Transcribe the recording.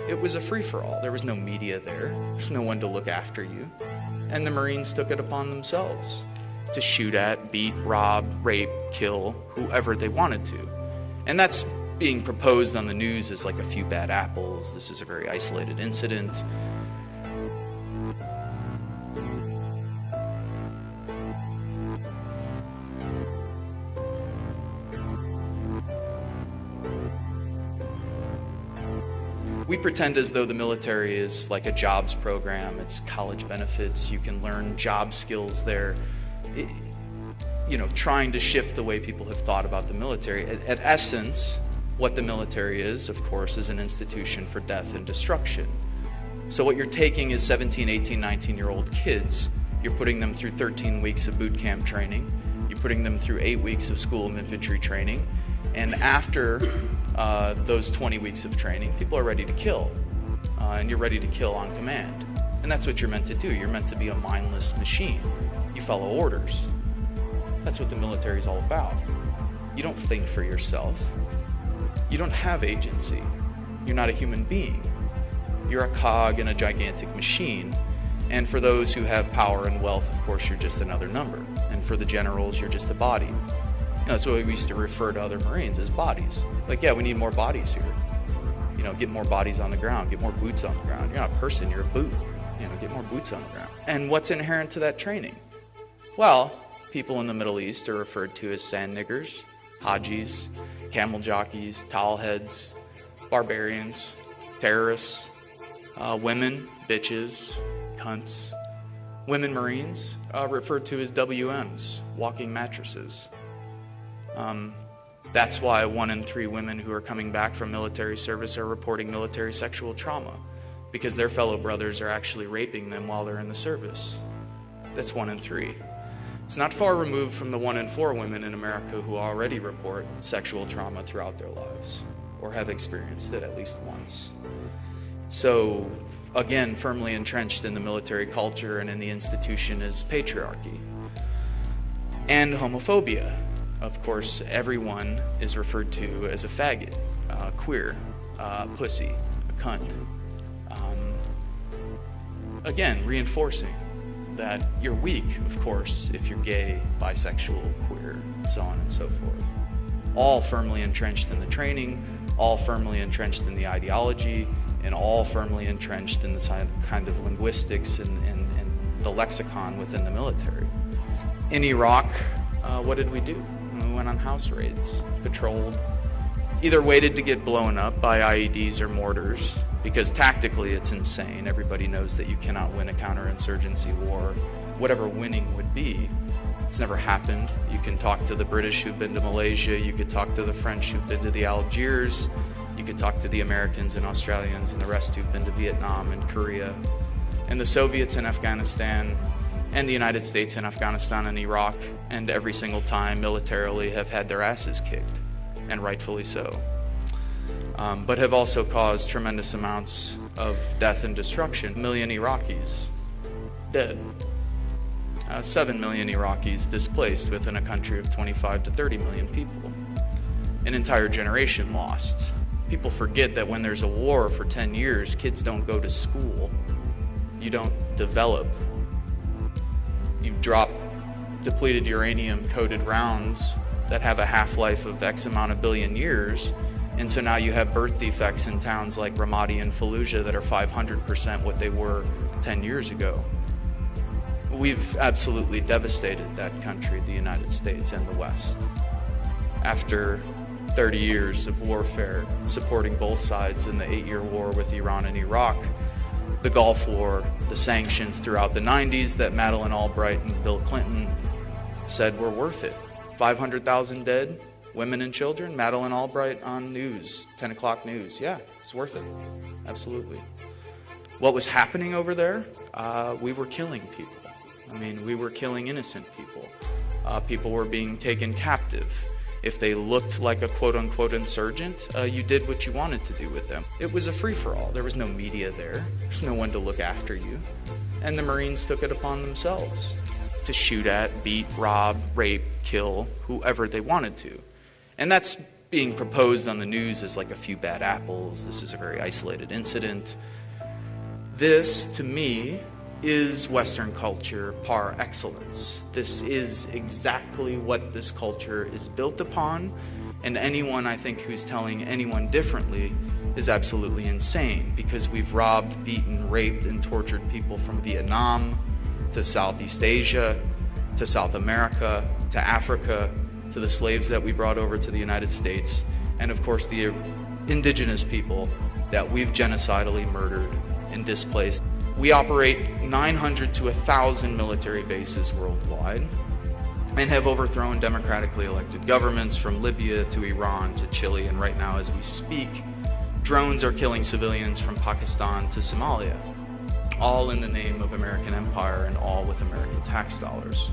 It was a free-for-all. There was no media there. There's no one to look after you. And the Marines took it upon themselves to shoot at, beat, rob, rape, kill whoever they wanted to. And that's being proposed on the news as like a few bad apples. This is a very isolated incident. We pretend as though the military is like a jobs program. It's college benefits. You can learn job skills there. Trying to shift the way people have thought about the military. At essence, what the military is, of course, is an institution for death and destruction. So what you're taking is 17, 18, 19-year-old kids. You're putting them through 13 weeks of boot camp training. You're putting them through 8 weeks of school of infantry training. And after those 20 weeks of training, people are ready to kill. And you're ready to kill on command. And that's what you're meant to do. You're meant to be a mindless machine. You follow orders. That's what the military is all about. You don't think for yourself. You don't have agency. You're not a human being. You're a cog in a gigantic machine. And for those who have power and wealth, of course, you're just another number. And for the generals, you're just a body. That's what we used to refer to other Marines as bodies. Like, yeah, we need more bodies here. Get more bodies on the ground, get more boots on the ground. You're not a person, you're a boot. Get more boots on the ground. And what's inherent to that training? Well, people in the Middle East are referred to as sand niggers, hajis, camel jockeys, towelheads, barbarians, terrorists, women, bitches, cunts. Women Marines referred to as WMs, walking mattresses. That's why 1 in 3 women who are coming back from military service are reporting military sexual trauma, because their fellow brothers are actually raping them while they're in the service. That's 1 in 3. It's not far removed from the 1 in 4 women in America who already report sexual trauma throughout their lives, or have experienced it at least once. So, again, firmly entrenched in the military culture and in the institution is patriarchy and homophobia. Of course, everyone is referred to as a faggot, queer, pussy, a cunt. Again, reinforcing that you're weak, of course, if you're gay, bisexual, queer, so on and so forth. All firmly entrenched in the training, all firmly entrenched in the ideology, and all firmly entrenched in the kind of linguistics and the lexicon within the military. In Iraq, what did we do? We went on house raids, patrolled, either waited to get blown up by IEDs or mortars, because tactically it's insane. Everybody knows that you cannot win a counterinsurgency war, whatever winning would be. It's never happened. You can talk to the British who've been to Malaysia, you could talk to the French who've been to the Algiers, you could talk to the Americans and Australians and the rest who've been to Vietnam and Korea, and the Soviets in Afghanistan, and the United States in Afghanistan and Iraq, and every single time militarily have had their asses kicked, and rightfully so. But have also caused tremendous amounts of death and destruction. 1 million Iraqis dead. 7 million Iraqis displaced within a country of 25 to 30 million people. An entire generation lost. People forget that when there's a war for 10 years, kids don't go to school. You don't develop. You drop depleted uranium-coated rounds that have a half-life of X amount of billion years, and so now you have birth defects in towns like Ramadi and Fallujah that are 500% what they were 10 years ago. We've absolutely devastated that country, the United States and the West. After 30 years of warfare, supporting both sides in the 8-year war with Iran and Iraq, the Gulf War, the sanctions throughout the 90s that Madeleine Albright and Bill Clinton said were worth it. 500,000 dead, women and children, Madeleine Albright on news, 10 o'clock news. Yeah, it's worth it. Absolutely. What was happening over there? We were killing people. We were killing innocent people. People were being taken captive. If they looked like a quote-unquote insurgent, you did what you wanted to do with them. It was a free-for-all. There was no media there. There's no one to look after you. And the Marines took it upon themselves to shoot at, beat, rob, rape, kill whoever they wanted to. And that's being proposed on the news as like a few bad apples. This is a very isolated incident. This, to me, is Western culture par excellence. This is exactly what this culture is built upon, and anyone, I think, who's telling anyone differently is absolutely insane, because we've robbed, beaten, raped, and tortured people from Vietnam to Southeast Asia to South America to Africa to the slaves that we brought over to the United States, and of course the indigenous people that we've genocidally murdered and displaced. We operate 900 to 1,000 military bases worldwide and have overthrown democratically elected governments from Libya to Iran to Chile, and right now as we speak, drones are killing civilians from Pakistan to Somalia, all in the name of American empire and all with American tax dollars.